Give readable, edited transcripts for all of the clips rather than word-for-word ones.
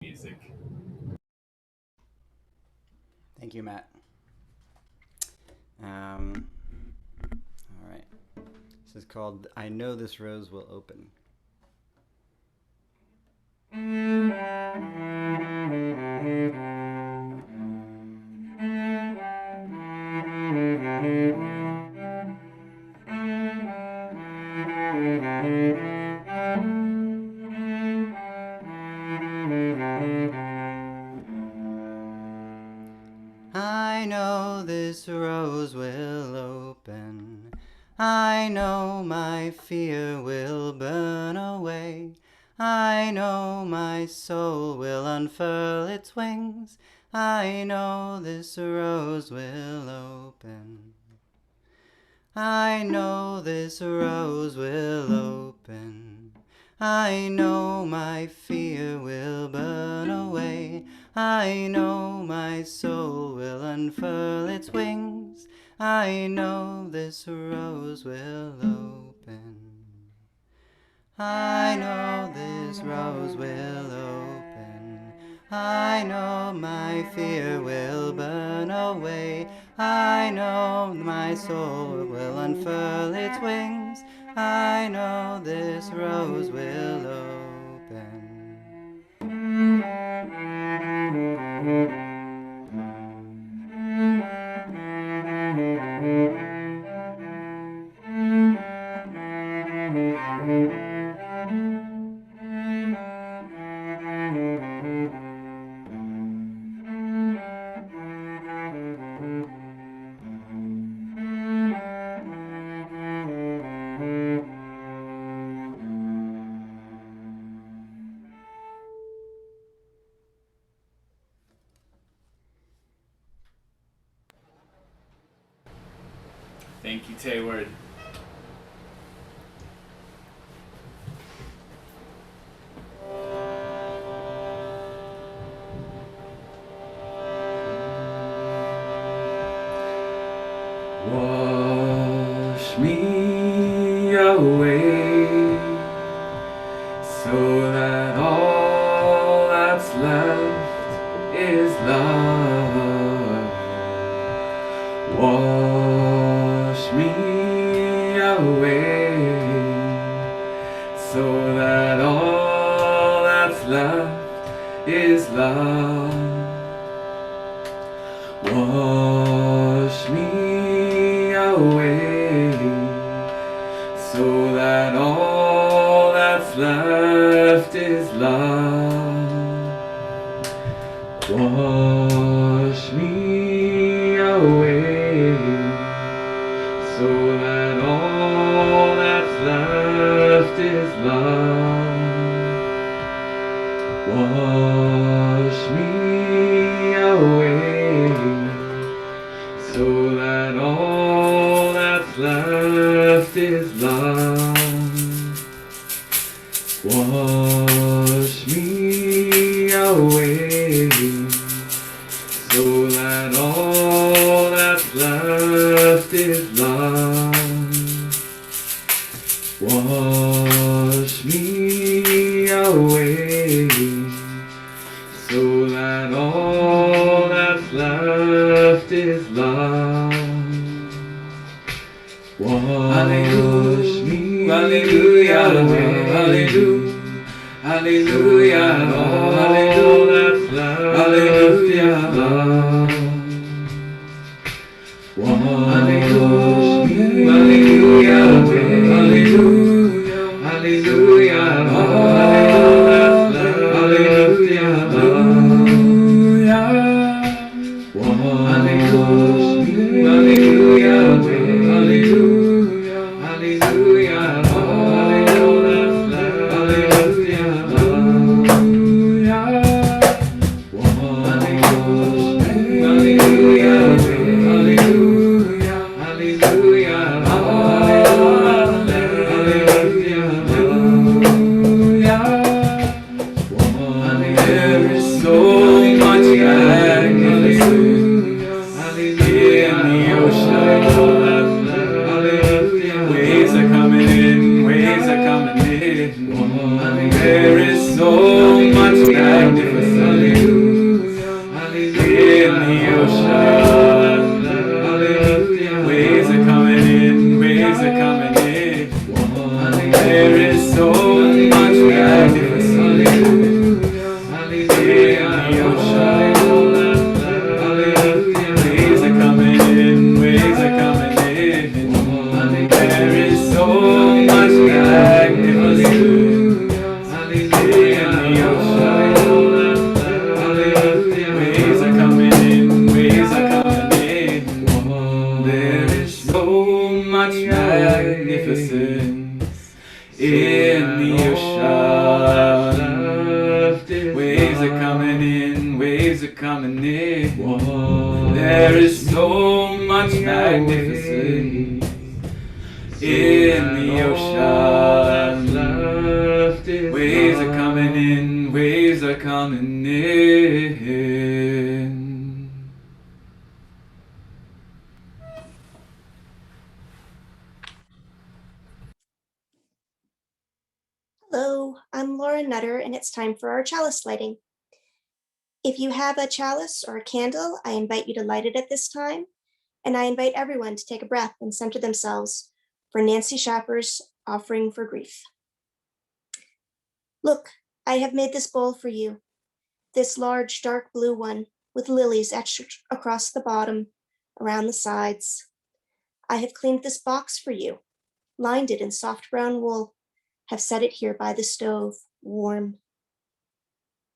music. Thank you, Matt. All right. This is called I Know This Rose Will Open. I know this rose will open. I know my fear will burn away. I know my soul will unfurl its wings. I know this rose will open. I know this rose will open. I know my fear will burn away. I know my soul will unfurl its wings. I know this rose will open. I know this rose will open. I know my fear will burn away. I know my soul will unfurl its wings. I know this rose will open. Thank you, Tayward. Wash me away so that all that's left is love. Wash me away so that all that's left is love. Wash me away so that all that's left is love. Wash me away so that all that's left is love. Wash me away so that all that's left is love. Wash me away so that all that's left is love. Wash me away so that all that's left is love. Wash me, hallelujah, hallelujah, hallelujah, all that's left is love. Wash me, hallelujah, hallelujah, hallelujah, all that's left is love. Wash me, hallelujah, hallelujah, hallelujah, all that's left is love. Wash are coming in, waves are coming in. There is so much magnificence in the ocean. Waves are coming in, waves are coming in. Hello, I'm Laura Nutter, and it's time for our chalice lighting. If you have a chalice or a candle, I invite you to light it at this time, and I invite everyone to take a breath and center themselves for Nancy Schaffer's offering for grief. Look, I have made this bowl for you, this large dark blue one with lilies etched across the bottom, around the sides. I have cleaned this box for you, lined it in soft brown wool, have set it here by the stove, warm.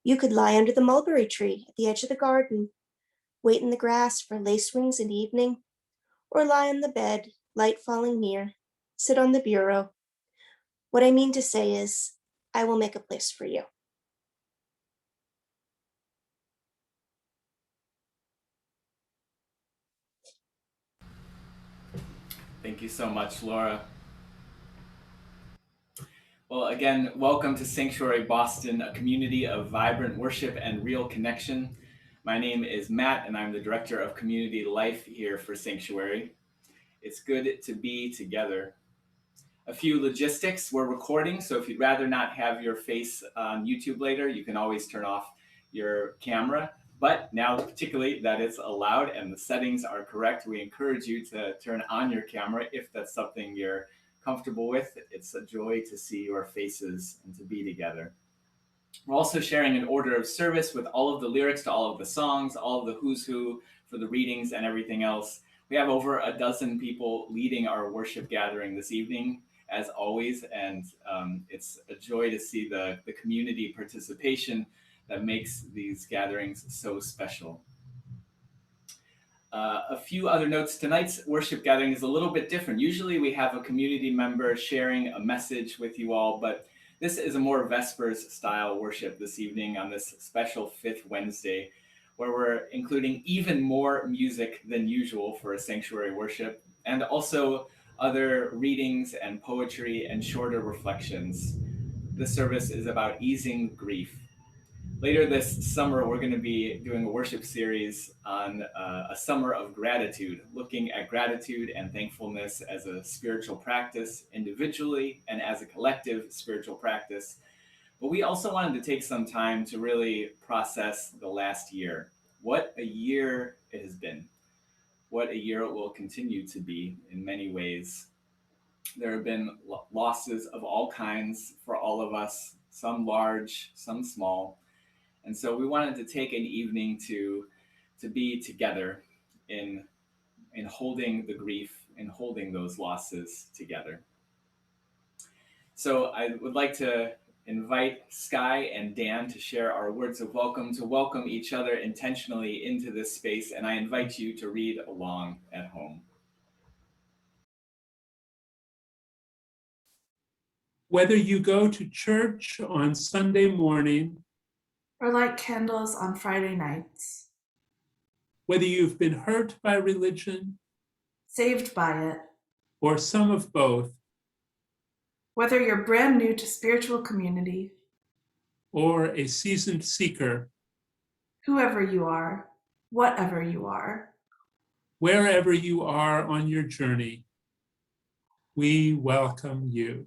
You could lie under the mulberry tree at the edge of the garden, wait in the grass for lacewings in evening, or lie on the bed, light falling near, sit on the bureau. What I mean to say is, I will make a place for you. Thank you so much, Laura. Well, again, welcome to Sanctuary Boston, a community of vibrant worship and real connection. My name is Matt, and I'm the Director of Community Life here for Sanctuary. It's good to be together. A few logistics, we're recording, so if you'd rather not have your face on YouTube later, you can always turn off your camera. But now, particularly that it's allowed and the settings are correct, we encourage you to turn on your camera if that's something you're comfortable with. It's a joy to see your faces and to be together. We're also sharing an order of service with all of the lyrics to all of the songs, all of the who's who for the readings and everything else. We have over a dozen people leading our worship gathering this evening, as always, and it's a joy to see the community participation that makes these gatherings so special. A few other notes. Tonight's worship gathering is a little bit different. Usually we have a community member sharing a message with you all, but this is a more Vespers style worship this evening on this special fifth Wednesday, where we're including even more music than usual for a sanctuary worship, and also other readings and poetry and shorter reflections. This service is about easing grief. Later this summer, we're going to be doing a worship series on a summer of gratitude, looking at gratitude and thankfulness as a spiritual practice individually and as a collective spiritual practice. But we also wanted to take some time to really process the last year. What a year it has been. What a year it will continue to be in many ways. There have been losses of all kinds for all of us, some large, some small. And so we wanted to take an evening to be together in holding the grief, in holding those losses together. So I would like to invite Sky and Dan to share our words of welcome, to welcome each other intentionally into this space, and I invite you to read along at home. Whether you go to church on Sunday morning, or light candles on Friday nights, whether you've been hurt by religion, saved by it, or some of both, whether you're brand new to spiritual community, or a seasoned seeker, whoever you are, whatever you are, wherever you are on your journey, we welcome you.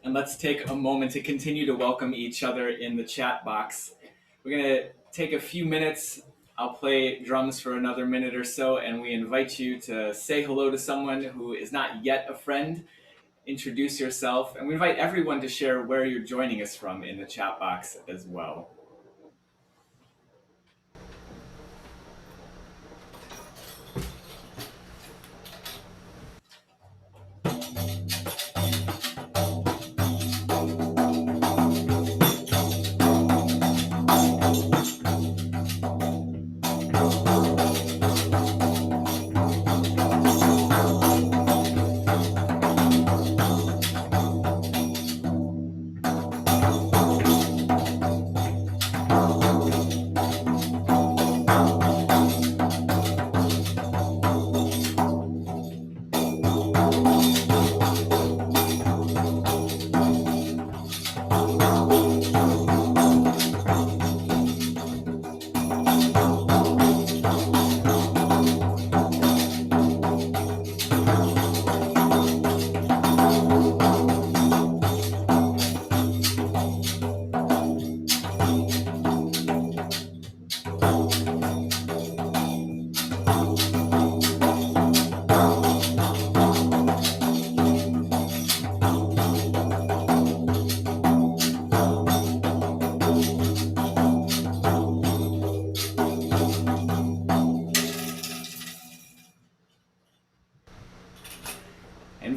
And let's take a moment to continue to welcome each other in the chat box. We're going to take a few minutes. I'll play drums for another minute or so, and we invite you to say hello to someone who is not yet a friend. Introduce yourself, and we invite everyone to share where you're joining us from in the chat box as well.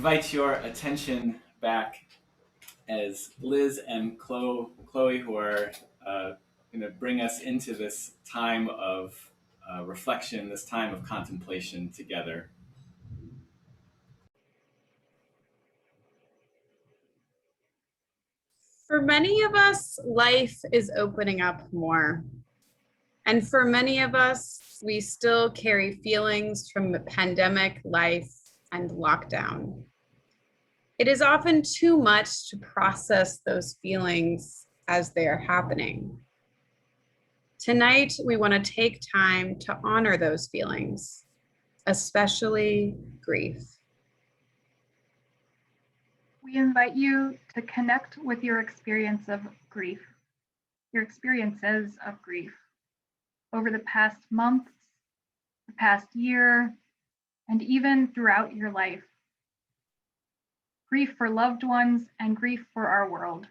invite your attention back as Liz and Chloe, who are going to bring us into this time of reflection, this time of contemplation together. For many of us, life is opening up more. And for many of us, we still carry feelings from the pandemic life and lockdown. It is often too much to process those feelings as they are happening. Tonight, we want to take time to honor those feelings, especially grief. We invite you to connect with your experience of grief, your experiences of grief over the past months, the past year, and even throughout your life. Grief for loved ones and grief for our world.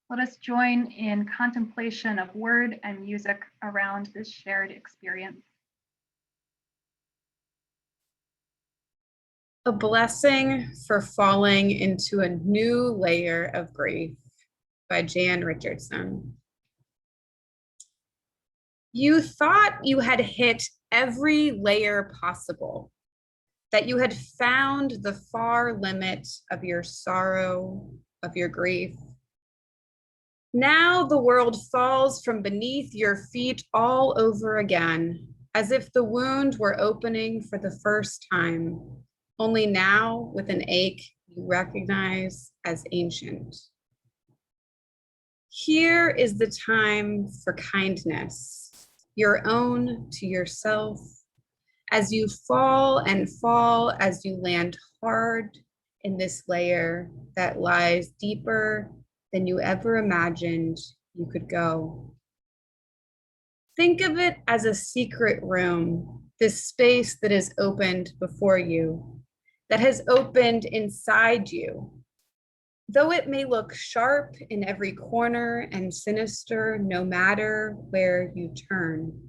Let us join in contemplation of word and music around this shared experience. A blessing for falling into a new layer of grief by Jan Richardson. You thought you had hit every layer possible, that you had found the far limit of your sorrow, of your grief. Now the world falls from beneath your feet all over again, as if the wound were opening for the first time, only now with an ache you recognize as ancient. Here is the time for kindness, your own to yourself, as you fall and fall, as you land hard in this layer that lies deeper than you ever imagined you could go. Think of it as a secret room, this space that is opened before you, that has opened inside you. Though it may look sharp in every corner and sinister, no matter where you turn.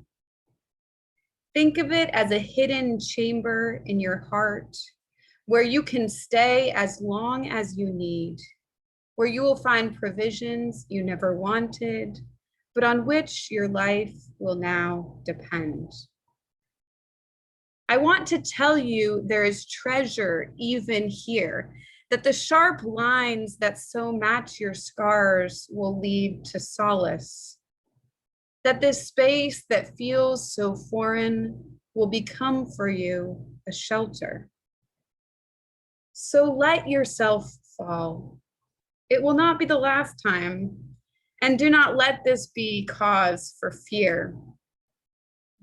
Think of it as a hidden chamber in your heart where you can stay as long as you need, where you will find provisions you never wanted, but on which your life will now depend. I want to tell you there is treasure even here, that the sharp lines that so match your scars will lead to solace, that this space that feels so foreign will become for you a shelter. So let yourself fall. It will not be the last time, and do not let this be cause for fear.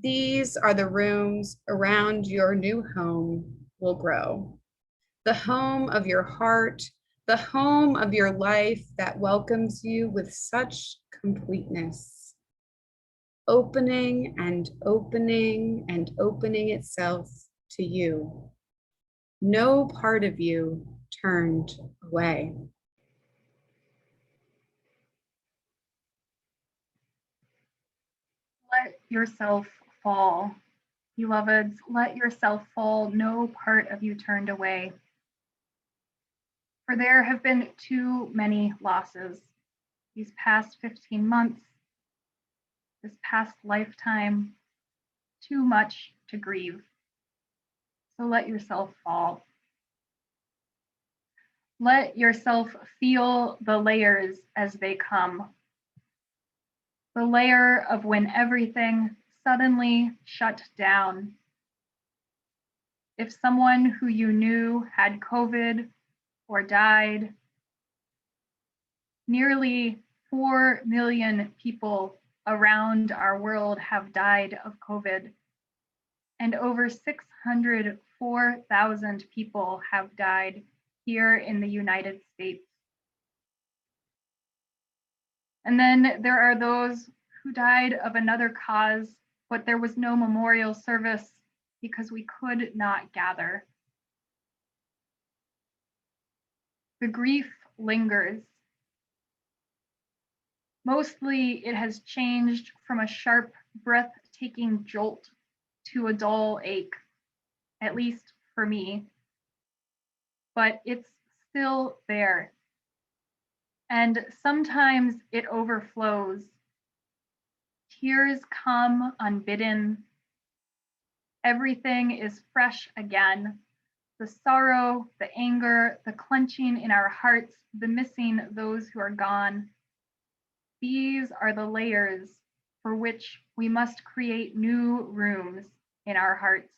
These are the rooms around your new home will grow. The home of your heart, the home of your life that welcomes you with such completeness. Opening and opening and opening itself to you. No part of you turned away. Let yourself fall. Beloveds, let yourself fall, no part of you turned away. For there have been too many losses these past 15 months, this past lifetime, too much to grieve. So let yourself fall. Let yourself feel the layers as they come. The layer of when everything suddenly shut down. If someone who you knew had COVID or died, nearly 4 million people around our world have died of COVID, and over 604,000 people have died here in the United States. And then there are those who died of another cause, but there was no memorial service because we could not gather. The grief lingers. Mostly it has changed from a sharp, breathtaking jolt to a dull ache, at least for me. but it's still there. And sometimes it overflows. Tears come unbidden. Everything is fresh again. The sorrow, the anger, the clenching in our hearts, the missing those who are gone. These are the layers for which we must create new rooms in our hearts.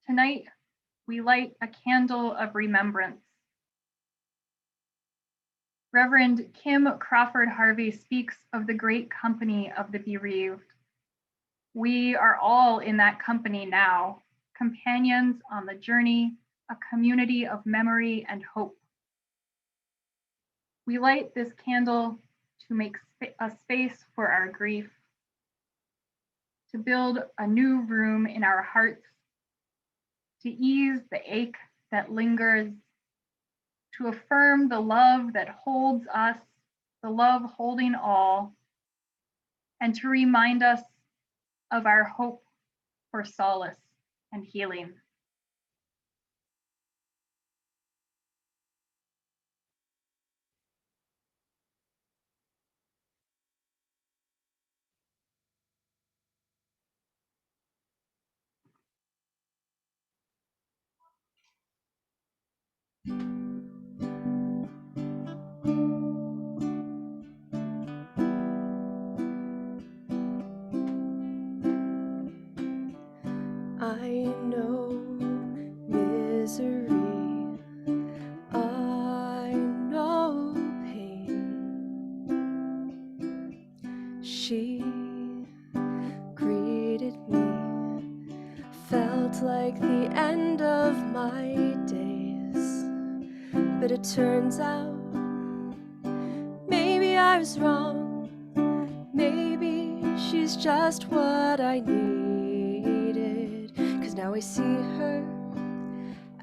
Tonight, we light a candle of remembrance. Reverend Kim Crawford Harvey speaks of the great company of the bereaved. We are all in that company now, companions on the journey, a community of memory and hope. We light this candle to make a space for our grief, to build a new room in our hearts, to ease the ache that lingers, to affirm the love that holds us, the love holding all, and to remind us of our hope for solace and healing. I know misery, I know pain. She greeted me, felt like the end of my days. But it turns out, maybe I was wrong. Maybe she's just what I needed. 'Cause now I see her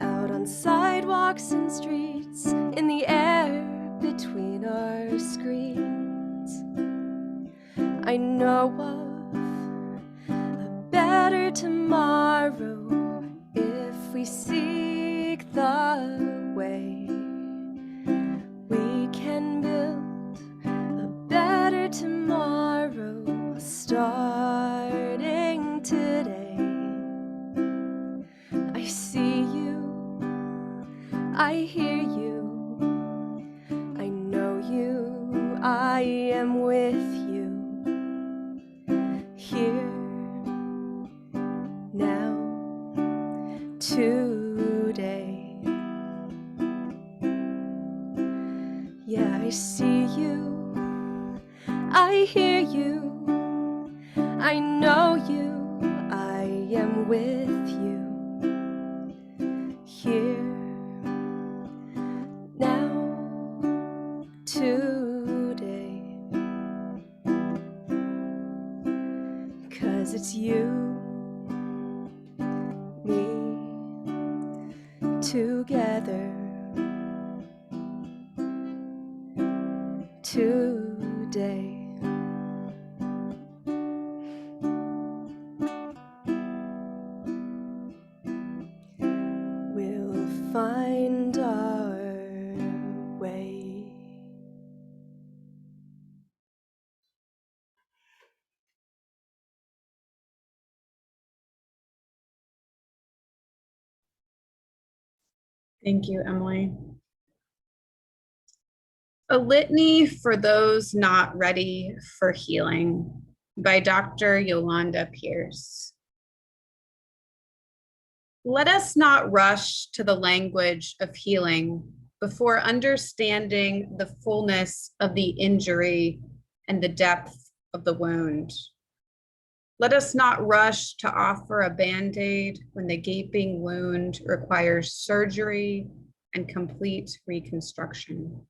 out on sidewalks and streets, in the air between our screens. I know of a better tomorrow if we seek the way. We can build a better tomorrow starting today. I see you, I hear you, I know you, I am with you, here, now, today. Yeah, I see you, I hear you, I know you, I am with you, here, now, today. 'Cause it's you, me, together, today. We'll find our way. Thank you, Emily. A Litany for Those Not Ready for Healing by Dr. Yolanda Pierce. Let us not rush to the language of healing before understanding the fullness of the injury and the depth of the wound. Let us not rush to offer a Band-Aid when the gaping wound requires surgery and complete reconstruction.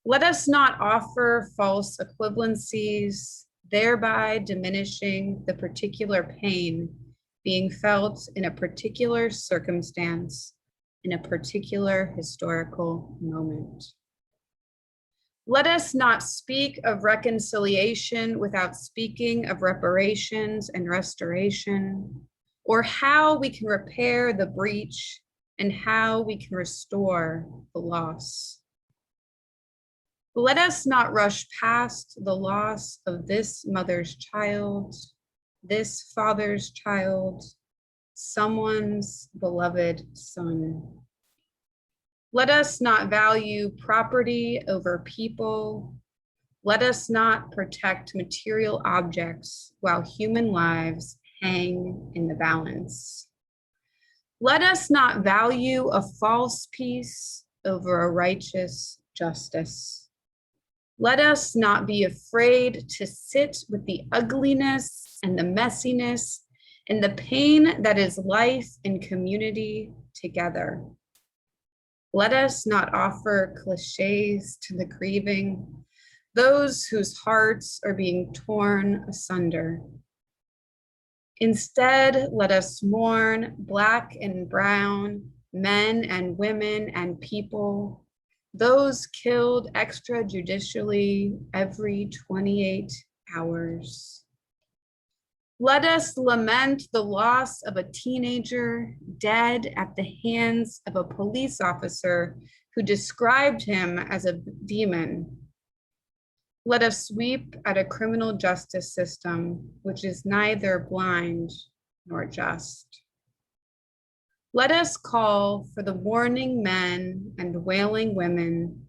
Let us not offer false equivalencies, thereby diminishing the particular pain being felt in a particular circumstance, in a particular historical moment. Let us not speak of reconciliation without speaking of reparations and restoration, or how we can repair the breach and how we can restore the loss. Let us not rush past the loss of this mother's child, this father's child, someone's beloved son. Let us not value property over people. Let us not protect material objects while human lives hang in the balance. Let us not value a false peace over a righteous justice. Let us not be afraid to sit with the ugliness and the messiness and the pain that is life and community together. Let us not offer cliches to the grieving, those whose hearts are being torn asunder. Instead, let us mourn Black and brown, men and women and people, those killed extrajudicially every 28 hours. Let us lament the loss of a teenager dead at the hands of a police officer who described him as a demon. Let us weep at a criminal justice system which is neither blind nor just. Let us call for the mourning men and wailing women,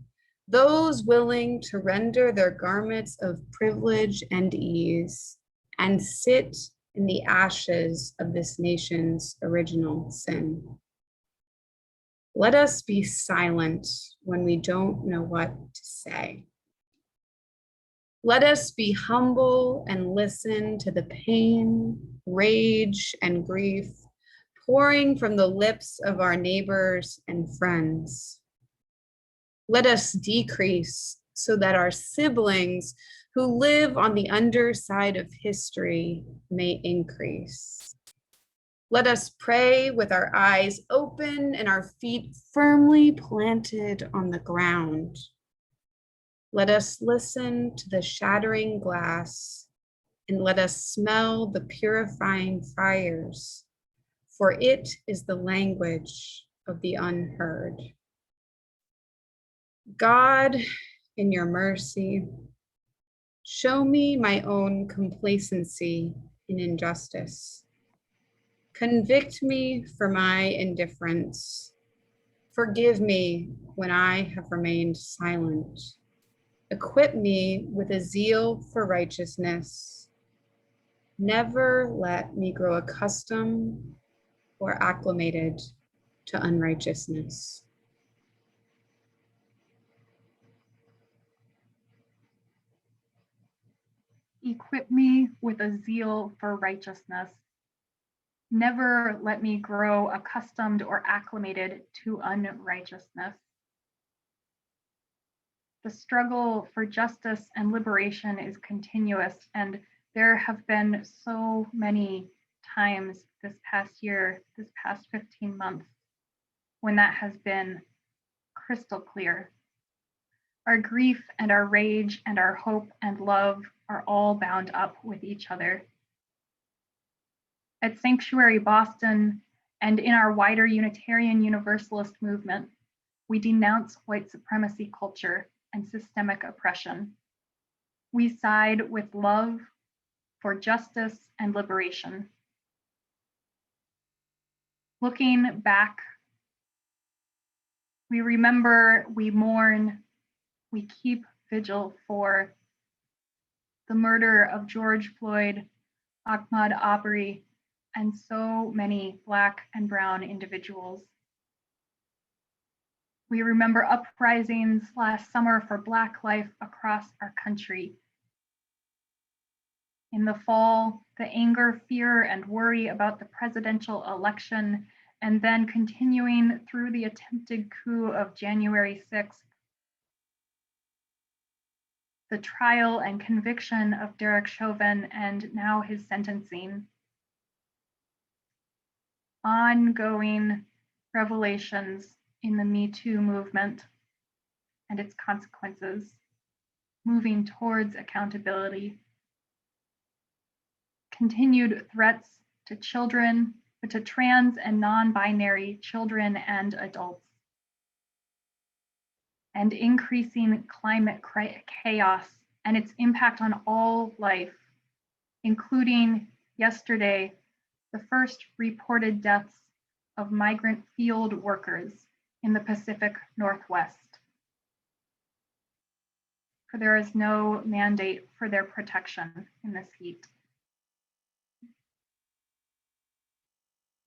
those willing to render their garments of privilege and ease and sit in the ashes of this nation's original sin. Let us be silent when we don't know what to say. Let us be humble and listen to the pain, rage, and grief pouring from the lips of our neighbors and friends. Let us decrease so that our siblings who live on the underside of history may increase. Let us pray with our eyes open and our feet firmly planted on the ground. Let us listen to the shattering glass and let us smell the purifying fires, for it is the language of the unheard. God, in your mercy, show me my own complacency in injustice. Convict me for my indifference. Forgive me when I have remained silent. Equip me with a zeal for righteousness. Never let me grow accustomed or acclimated to unrighteousness. Equip me with a zeal for righteousness. Never let me grow accustomed or acclimated to unrighteousness. The struggle for justice and liberation is continuous, and there have been so many times this past year, this past 15 months, when that has been crystal clear. Our grief and our rage and our hope and love are all bound up with each other. At Sanctuary Boston and in our wider Unitarian Universalist movement, we denounce white supremacy culture and systemic oppression. We side with love for justice and liberation. Looking back, we remember, we mourn, we keep vigil for the murder of George Floyd, Ahmaud Arbery, and so many Black and brown individuals. We remember uprisings last summer for Black life across our country. In the fall, the anger, fear, and worry about the presidential election, and then continuing through the attempted coup of January 6th. The trial and conviction of Derek Chauvin and now his sentencing. Ongoing revelations in the Me Too movement and its consequences, moving towards accountability. Continued threats to children but to trans and non-binary children and adults, and increasing climate chaos and its impact on all life, including yesterday, the first reported deaths of migrant field workers in the Pacific Northwest. For there is no mandate for their protection in this heat.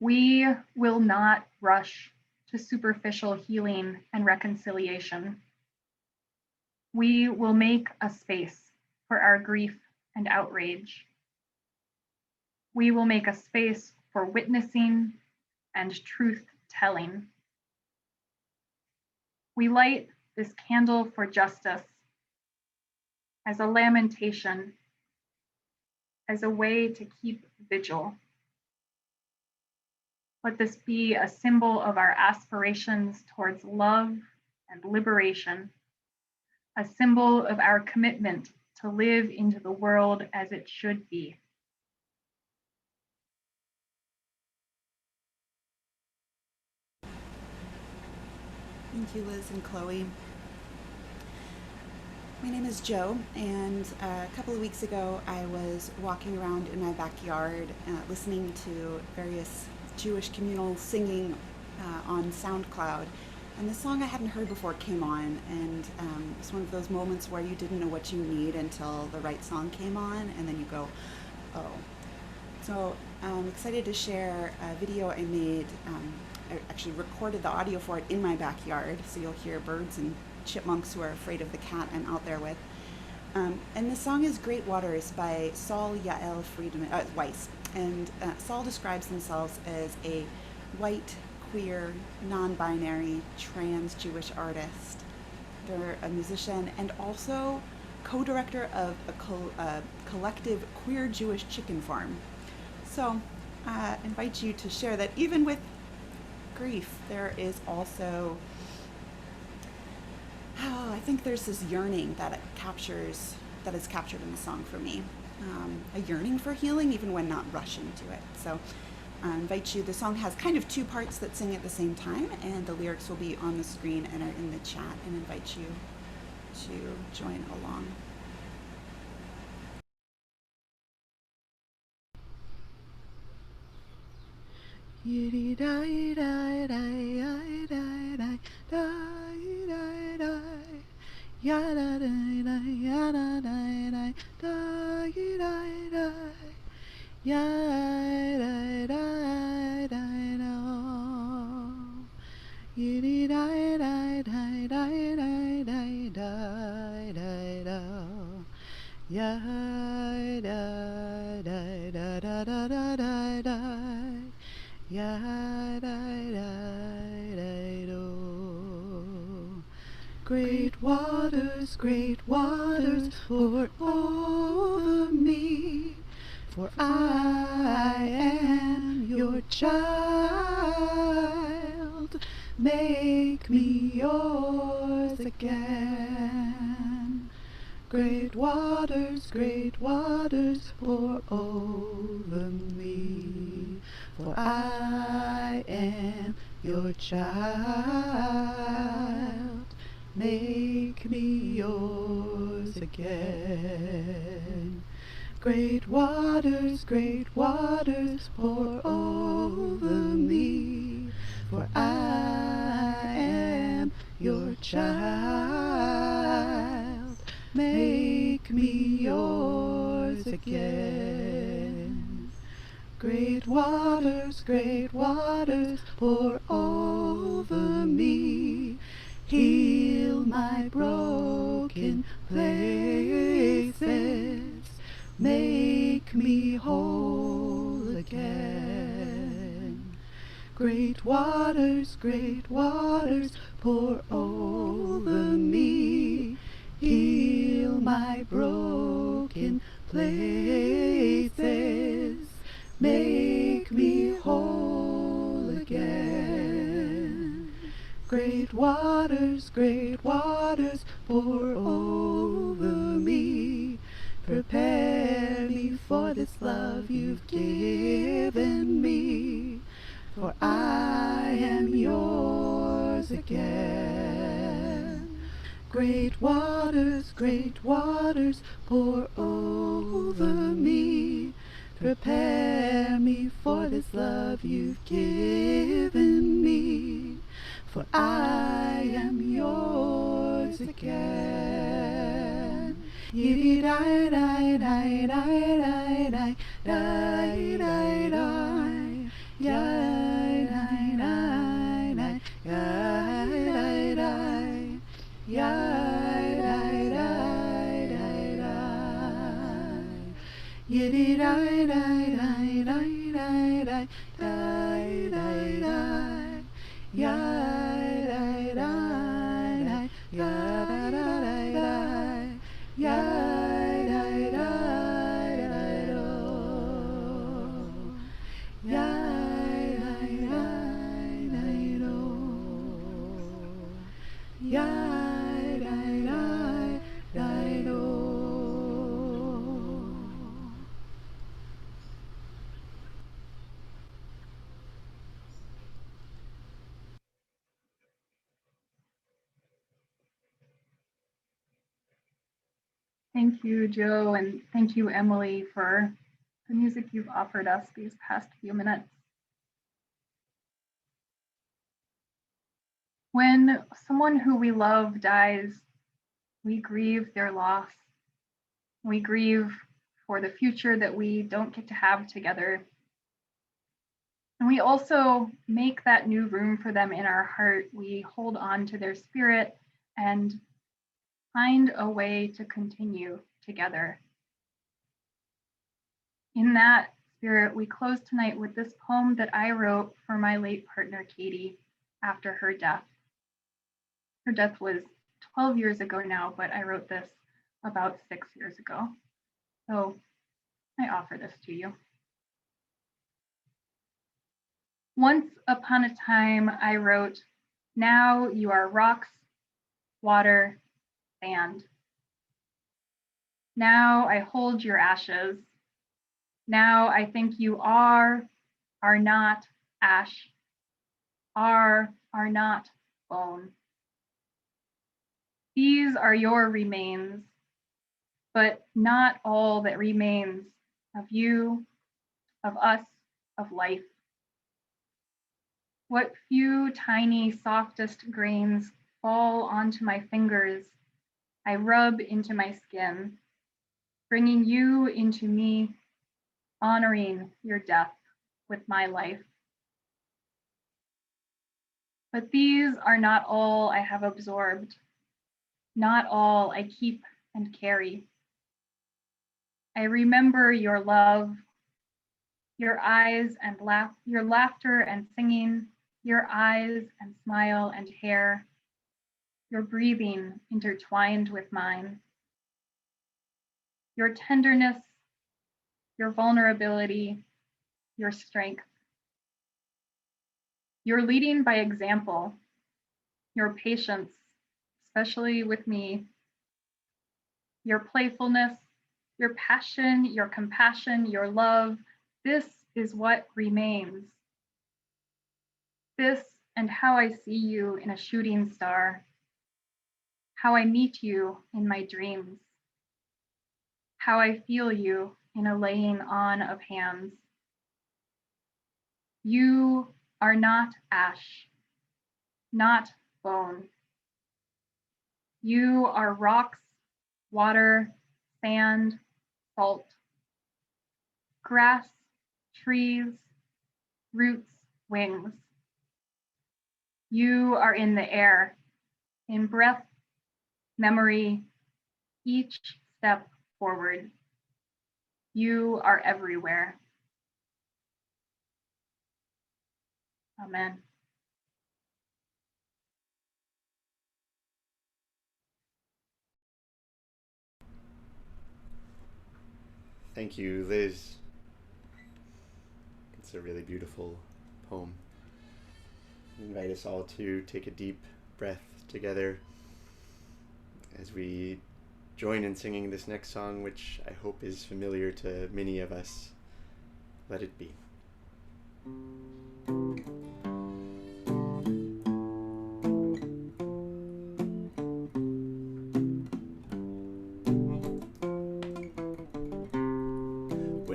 We will not rush to superficial healing and reconciliation. We will make a space for our grief and outrage. We will make a space for witnessing and truth telling. We light this candle for justice as a lamentation, as a way to keep vigil. Let this be a symbol of our aspirations towards love and liberation, a symbol of our commitment to live into the world as it should be. Thank you, Liz and Chloe. My name is Jo, and a couple of weeks ago I was walking around in my backyard listening to various Jewish communal singing on SoundCloud, and the song I hadn't heard before came on, and it's one of those moments where you didn't know what you need until the right song came on, and then you go, oh. So I'm excited to share a video I made. I actually recorded the audio for it in my backyard, so you'll hear birds and chipmunks who are afraid of the cat I'm out there with. And the song is Great Waters by Saul Yael Weiss. And Saul describes themselves as a white, queer, non-binary, trans Jewish artist. They're a musician and also co-director of a collective queer Jewish chicken farm. So I invite you to share that even with grief, there is also, I think there's this yearning that is captured in the song for me. A yearning for healing, even when not rushing to it. So I invite you, the song has kind of two parts that sing at the same time, and the lyrics will be on the screen and are in the chat, and invite you to join along. Great waters, pour over me, for I am your child. Make me yours again. Great waters, pour over me, for I am your child. Make me yours again. Great waters, pour over me, for I am your child. Make me yours again. Great waters, pour over me. Heal my broken places, make me whole again. Great waters, pour over me. Heal my broken places, make me whole again. Great waters, pour over me. Prepare me for this love you've given me. for I am yours again. Great waters, pour over me. Prepare me for this love you've given me, for I am yours again. Yiddy-di-di-di-di-di-di, di-di-di-di, di-di-di-di, di-di-di, di-di-di-di. Thank you, Joe, and thank you, Emily, for the music you've offered us these past few minutes. When someone who we love dies, we grieve their loss. We grieve for the future that we don't get to have together. And we also make that new room for them in our heart. We hold on to their spirit and find a way to continue together. In that spirit, we close tonight with this poem that I wrote for my late partner, Katie, after her death. Her death was 12 years ago now, but I wrote this about 6 years ago. So I offer this to you. Once upon a time, I wrote, now you are rocks, water, sand. Now I hold your ashes. Now I think you are not ash, are not bone. These are your remains, but not all that remains of you, of us, of life. What few tiny softest grains fall onto my fingers, I rub into my skin, bringing you into me, honoring your death with my life. But these are not all I have absorbed, not all I keep and carry. I remember your love, your eyes and your laughter and singing, your eyes and smile and hair, your breathing intertwined with mine, your tenderness, your vulnerability, your strength. Your leading by example, your patience, especially with me, your playfulness, your passion, your compassion, your love, this is what remains. This and how I see you in a shooting star, how I meet you in my dreams, how I feel you in a laying on of hands. You are not ash, not bone. You are rocks, water, sand, salt, grass, trees, roots, wings. You are in the air, in breath, memory, each step forward. You are everywhere. Amen. Thank you, Liz. It's a really beautiful poem. I invite us all to take a deep breath together as we join in singing this next song, which I hope is familiar to many of us. Let it be.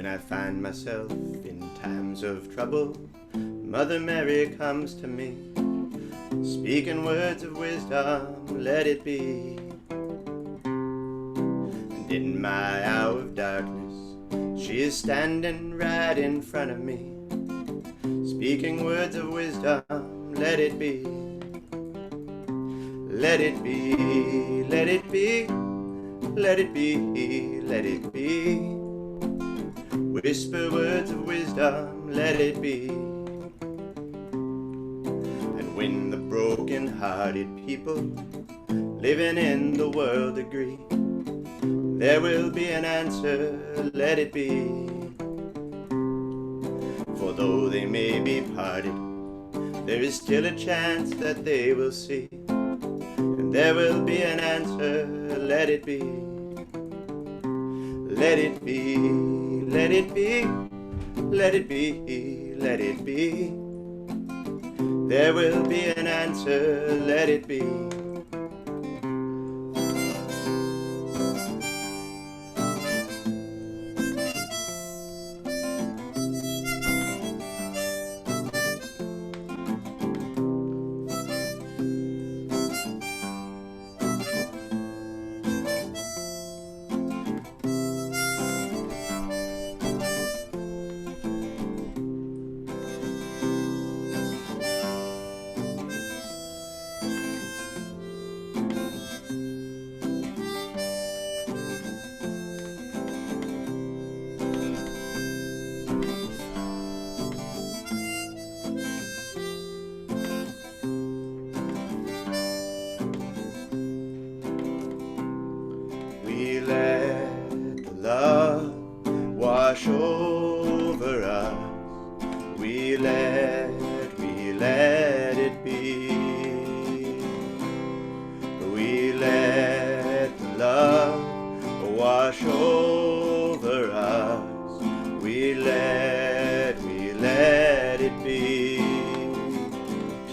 When I find myself in times of trouble, Mother Mary comes to me, speaking words of wisdom, let it be. And in my hour of darkness, she is standing right in front of me, speaking words of wisdom, let it be. Let it be, let it be, let it be, let it be. Whisper words of wisdom, let it be. And when the broken-hearted people living in the world agree, there will be an answer, let it be. For though they may be parted, there is still a chance that they will see, and there will be an answer, let it be. Let it be, let it be, let it be, let it be. There will be an answer, let it be. We let the love wash over us. We let it be. We let the love wash over us. We let it be.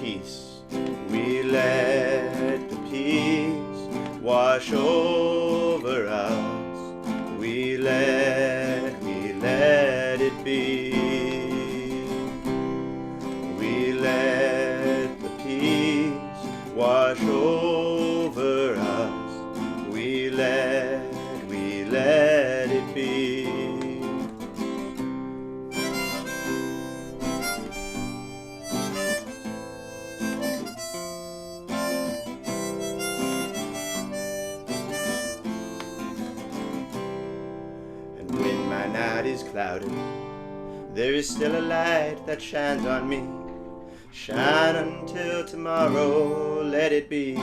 Peace. We let the peace wash over us. We let it be. We let the peace wash over us. We let it be. And when my night is clouded, there is still a light that shines on me. Shine until tomorrow, let it be.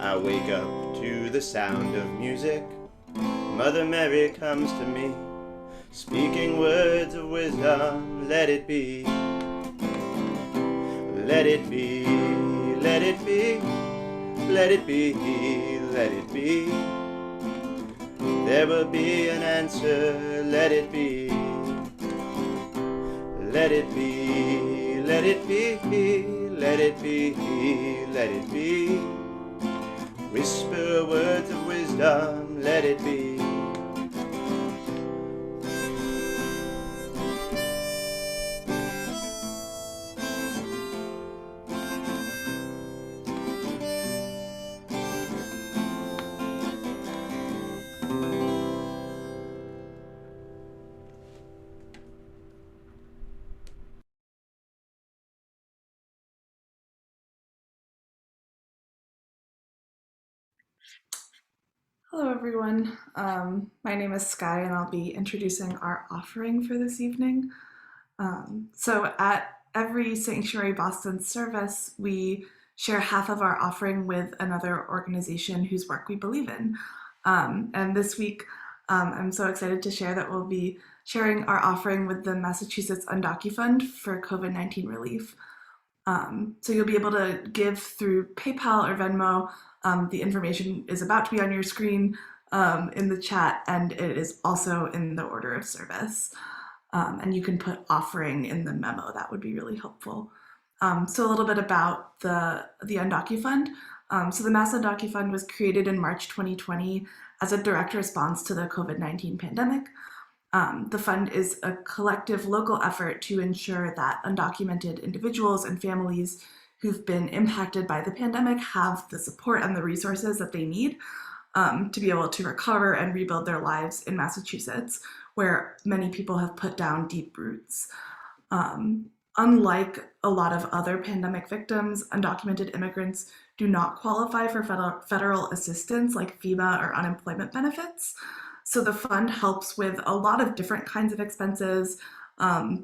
I wake up to the sound of music. Mother Mary comes to me, speaking words of wisdom, let it be. Let it be, let it be, let it be, let it be. There will be an answer, let it be. Let it be, let it be, let it be, let it be. Whisper words of wisdom, let it be. Hello, everyone. My name is Sky, and I'll be introducing our offering for this evening. So at every Sanctuary Boston service, we share half of our offering with another organization whose work we believe in. And this week, I'm so excited to share that we'll be sharing our offering with the Massachusetts UndocuFund for COVID-19 relief. So you'll be able to give through PayPal or Venmo. The information is about to be on your screen in the chat, and it is also in the order of service. And you can put offering in the memo. That would be really helpful. So a little bit about the UndocuFund. So the Mass Undocu Fund was created in March 2020 as a direct response to the COVID-19 pandemic. The fund is a collective local effort to ensure that undocumented individuals and families who've been impacted by the pandemic have the support and the resources that they need to be able to recover and rebuild their lives in Massachusetts, where many people have put down deep roots. Unlike a lot of other pandemic victims, undocumented immigrants do not qualify for federal assistance like FEMA or unemployment benefits. So the fund helps with a lot of different kinds of expenses.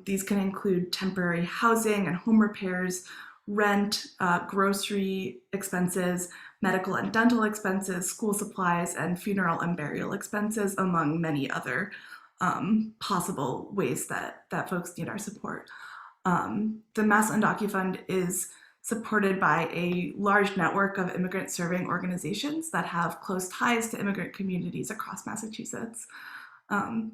These can include temporary housing and home repairs, rent, grocery expenses, medical and dental expenses, school supplies, and funeral and burial expenses, among many other possible ways that folks need our support. The Mass Undocu Fund is supported by a large network of immigrant serving organizations that have close ties to immigrant communities across Massachusetts.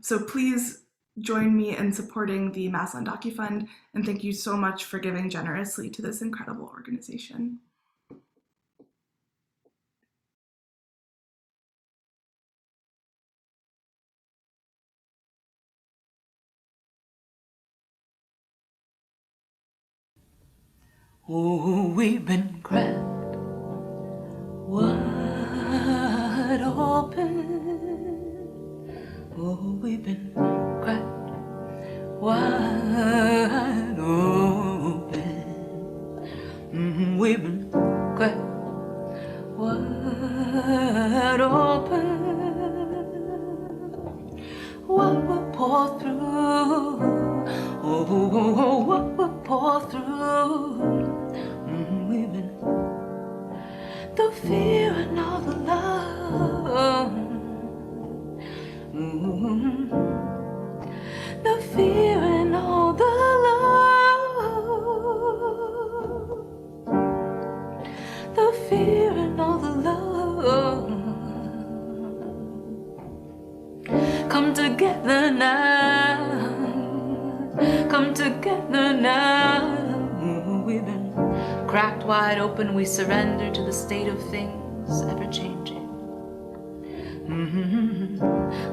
So please join me in supporting the Mass Undocu Fund, and thank you so much for giving generously to this incredible organization. Oh, we've been cracked wide open. Oh, we've been cracked wide open. We've been cracked wide open. What will pour through? Oh, what will pour through? We've been the fear and all the love. The fear and all the love. The fear and all the love. Come together now. Come together now. We've been cracked wide open. We surrender to the state of things, ever changing.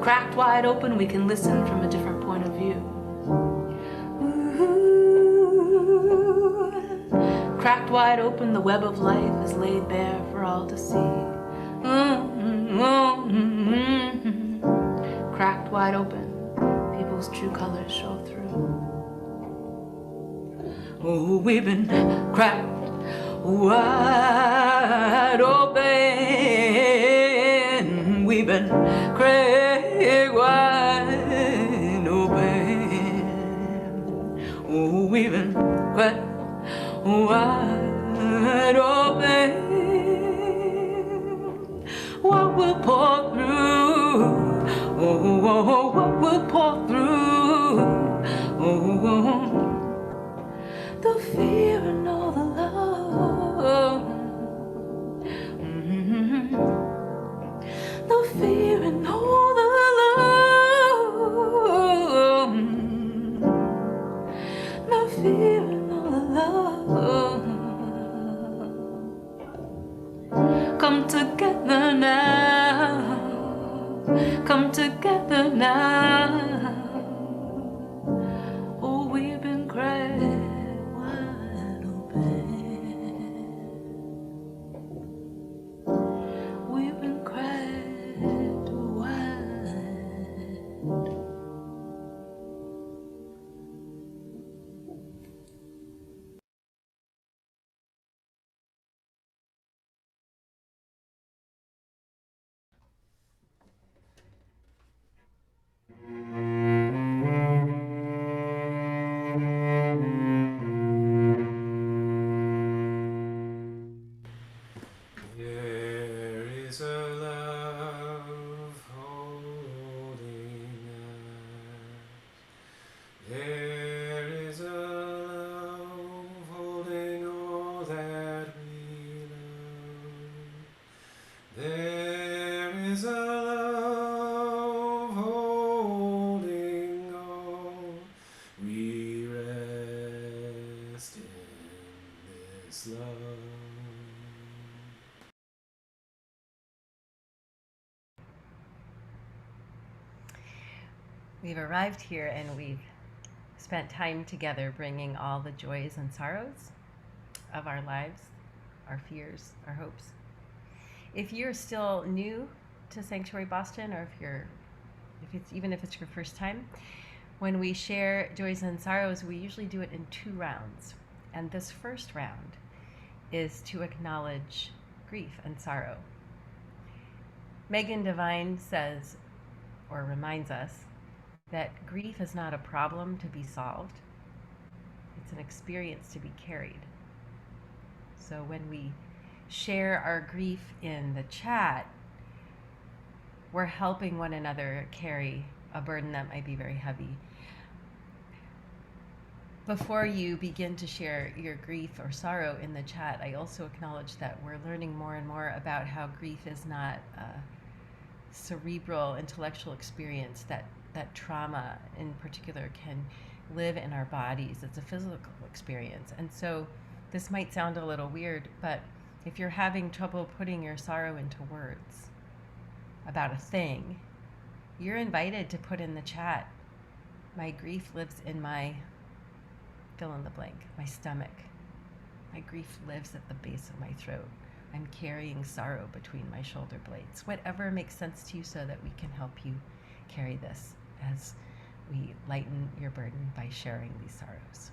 Cracked wide open, we can listen from a different point of view. Cracked wide open, the web of life is laid bare for all to see. Cracked wide open, people's true colors show through. Oh, we've been cracked wide open. We've been cracked wide open. Oh, we've been cracked wide open. What will pour through? Oh, what will pour through? Oh, the fear and all the love. The fear and all the love. The fear and all the love. Come together now. Come together now. Oh, we've been cracked wide open. We've been cracked wide. There is a love holding us. There is a love holding all that we love. There is a love holding all. We rest in this love. We've arrived here and we've spent time together bringing all the joys and sorrows of our lives, our fears, our hopes. If you're still new to Sanctuary Boston, or if it's your first time, when we share joys and sorrows, we usually do it in 2 rounds. And this first round is to acknowledge grief and sorrow. Megan Devine says, or reminds us, that grief is not a problem to be solved. It's an experience to be carried. So when we share our grief in the chat, we're helping one another carry a burden that might be very heavy. Before you begin to share your grief or sorrow in the chat, I also acknowledge that we're learning more and more about how grief is not a cerebral, intellectual experience, that trauma in particular can live in our bodies. It's a physical experience. And so this might sound a little weird, but if you're having trouble putting your sorrow into words about a thing, you're invited to put in the chat, my grief lives in my fill in the blank, my stomach. My grief lives at the base of my throat. I'm carrying sorrow between my shoulder blades. Whatever makes sense to you, so that we can help you carry this as we lighten your burden by sharing these sorrows.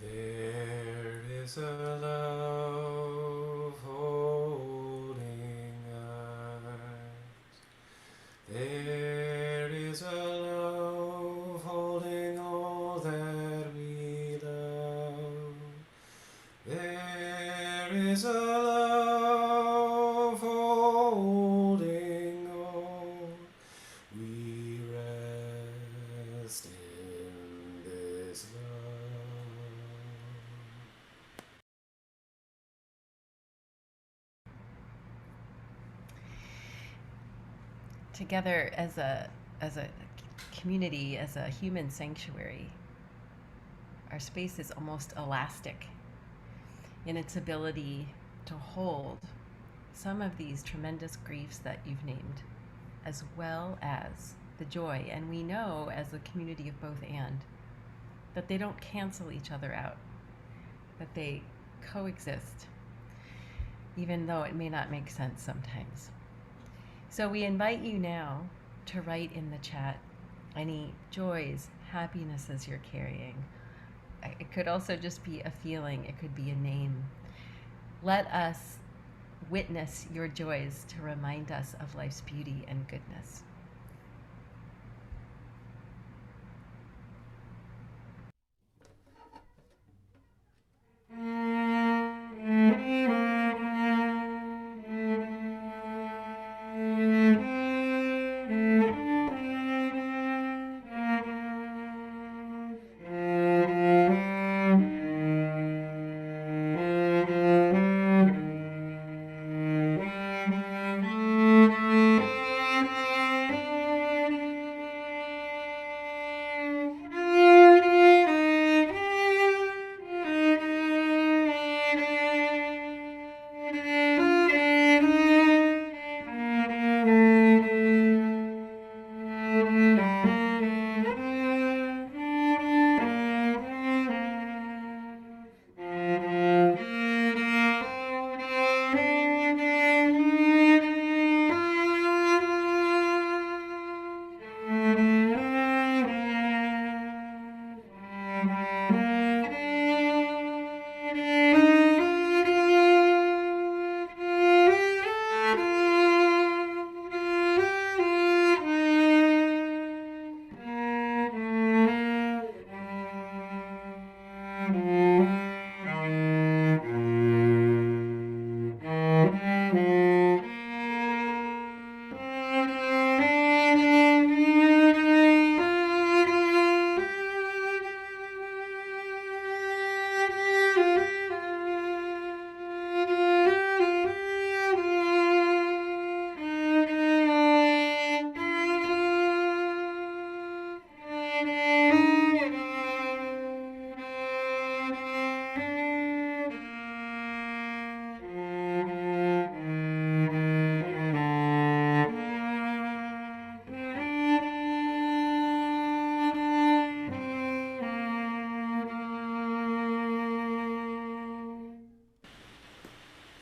There is a love holding us. There is a love holding all that we love. There is a love holding all. We rest in this love. Together as a community, as a human sanctuary, our space is almost elastic in its ability to hold some of these tremendous griefs that you've named, as well as the joy. And we know, as a community of both and, that they don't cancel each other out, that they coexist. even though it may not make sense sometimes. So we invite you now to write in the chat any joys, happinesses you're carrying. It could also just be a feeling, it could be a name. Let us witness your joys to remind us of life's beauty and goodness.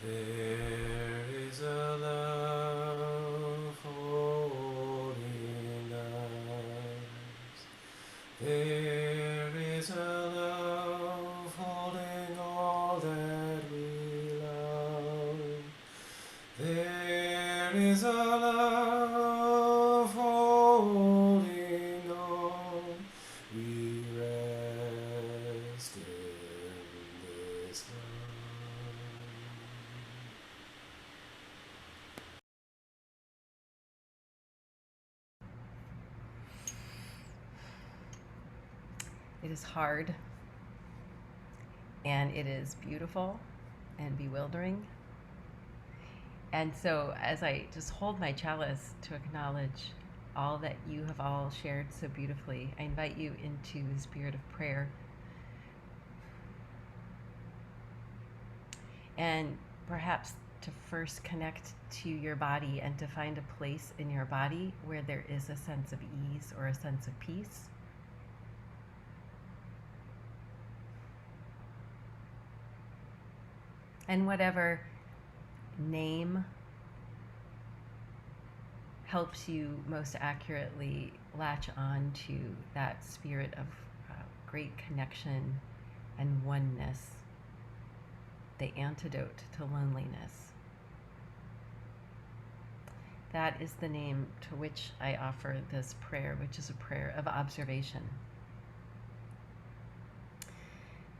There is a love holding us. There is a love holding all that we love. There is a love holding all. We rest in this love. It is hard, and it is beautiful and bewildering. And so as I just hold my chalice to acknowledge all that you have all shared so beautifully, I invite you into the spirit of prayer. And perhaps to first connect to your body and to find a place in your body where there is a sense of ease or a sense of peace. And whatever name helps you most accurately latch on to that spirit of great connection and oneness, the antidote to loneliness. That is the name to which I offer this prayer, which is a prayer of observation.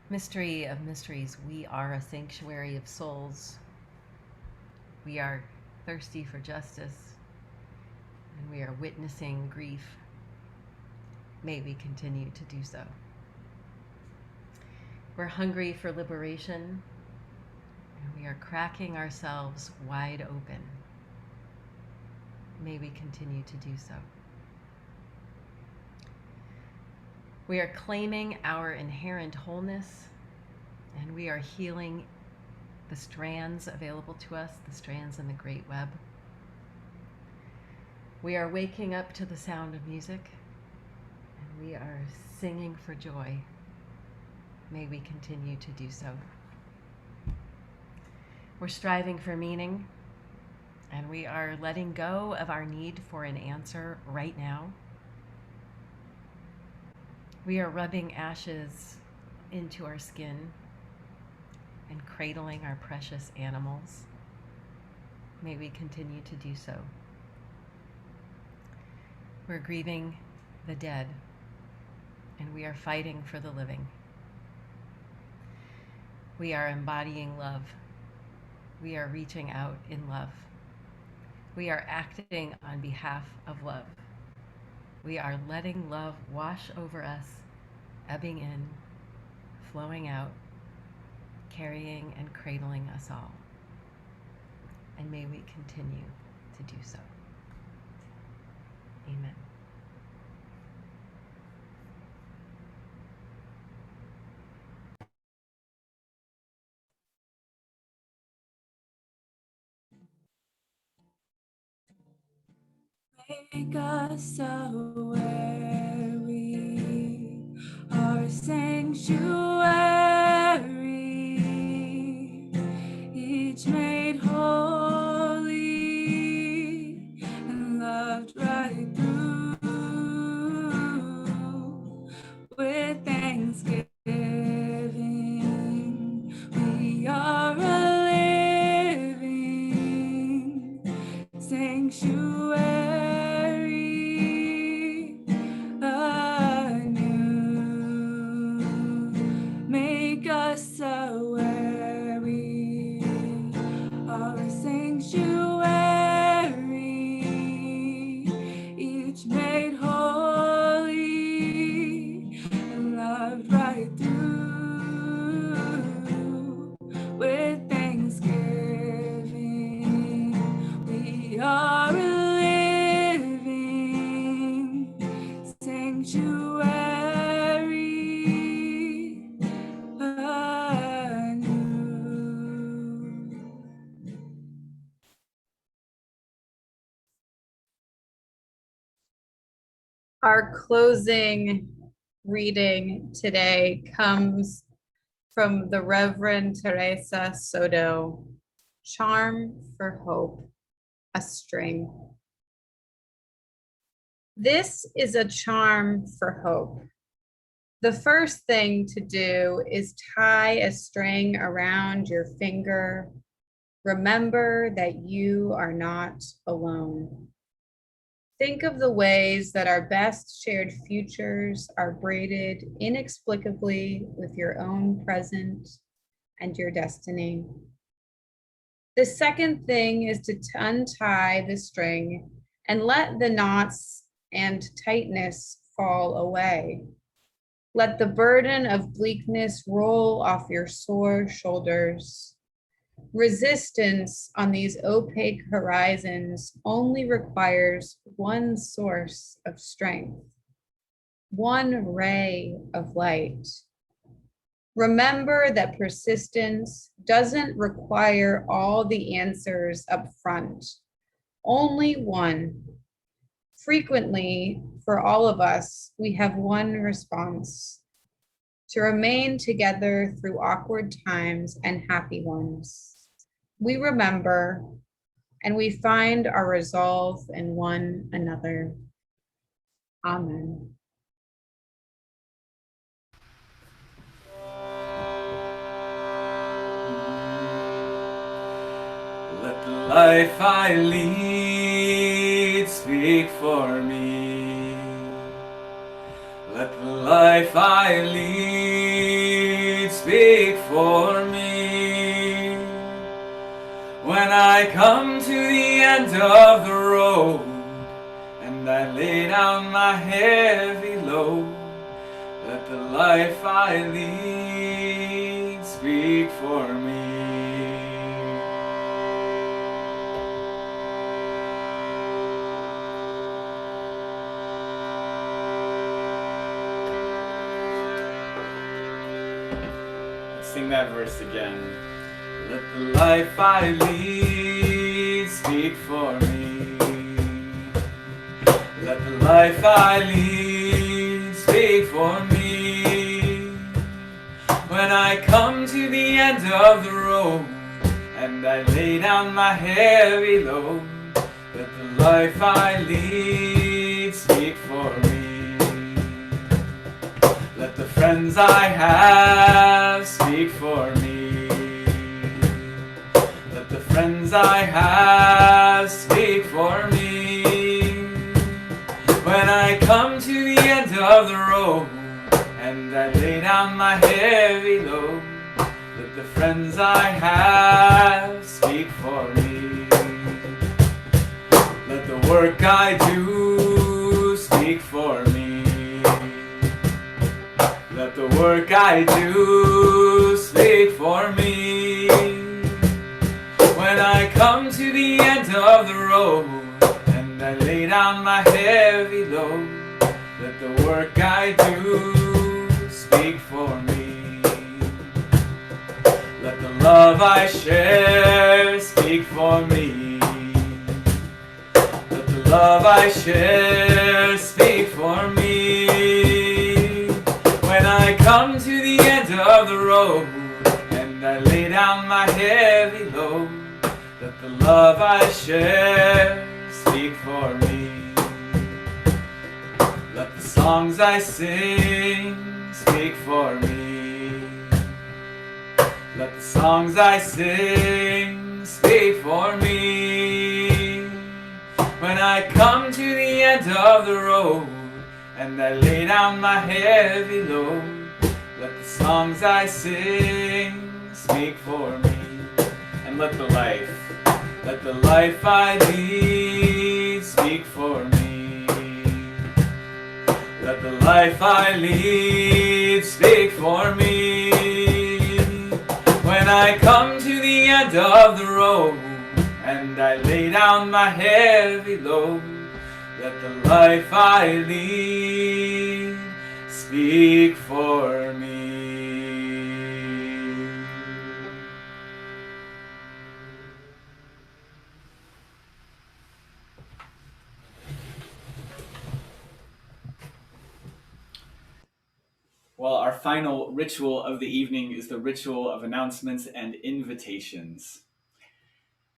Mystery of mysteries, we are a sanctuary of souls. We are thirsty for justice, and we are witnessing grief. May we continue to do so. We're hungry for liberation, and we are cracking ourselves wide open. May we continue to do so. We are claiming our inherent wholeness, and we are healing the strands available to us, the strands in the great web. We are waking up to the sound of music, and we are singing for joy. May we continue to do so. We're striving for meaning, and we are letting go of our need for an answer right now. We are rubbing ashes into our skin and cradling our precious animals. May we continue to do so. We're grieving the dead, and we are fighting for the living. We are embodying love. We are reaching out in love. We are acting on behalf of love. We are letting love wash over us, ebbing in, flowing out, carrying and cradling us all. And may we continue to do so. Amen. Make us aware we are sanctuary, each made holy and loved right through. With thanksgiving, we are a living sanctuary anew. Make us aware we are a sanctuary, each made holy and loved right through. With thanksgiving, we are a living sanctuary anew. Our closing reading today comes from the Reverend Teresa Soto, Charm for Hope, a String. This is a charm for hope. The first thing to do is tie a string around your finger. Remember that you are not alone. Think of the ways that our best shared futures are braided inexplicably with your own present and your destiny. The second thing is to untie the string and let the knots and tightness fall away. Let the burden of bleakness roll off your sore shoulders. Resistance on these opaque horizons only requires one source of strength, one ray of light. Remember that persistence doesn't require all the answers up front, only one. Frequently, for all of us, we have one response: to remain together through awkward times and happy ones. We remember, and we find our resolve in one another. Amen. Let the life I lead speak for me. Let the life I lead speak for me. When I come to the end of the road and I lay down my heavy load, let the life I lead speak for me. Sing that verse again. Let the life I lead speak for me. Let the life I lead speak for me. When I come to the end of the road and I lay down my heavy load. Let the life I lead speak for me. Let the friends I have speak for me. Let the friends I have speak for me. When I come to the end of the road and I lay down my heavy load, let the friends I have speak for me. Let the work I do speak for me. Let the work I do speak for me. When I come to the end of the road and I lay down my heavy load, let the work I do speak for me. Let the love I share speak for me. Let the love I share speak for me. When I come to the end of the road and I lay down my heavy load, let the love I share speak for me. Let the songs I sing speak for me. Let the songs I sing speak for me. When I come to the end of the road and I lay down my heavy load, let the songs I sing speak for me. And let the life I lead speak for me. Let the life I lead speak for me. When I come to the end of the road and I lay down my heavy load, let the life I lead speak for me. Well, our final ritual of the evening is the ritual of announcements and invitations.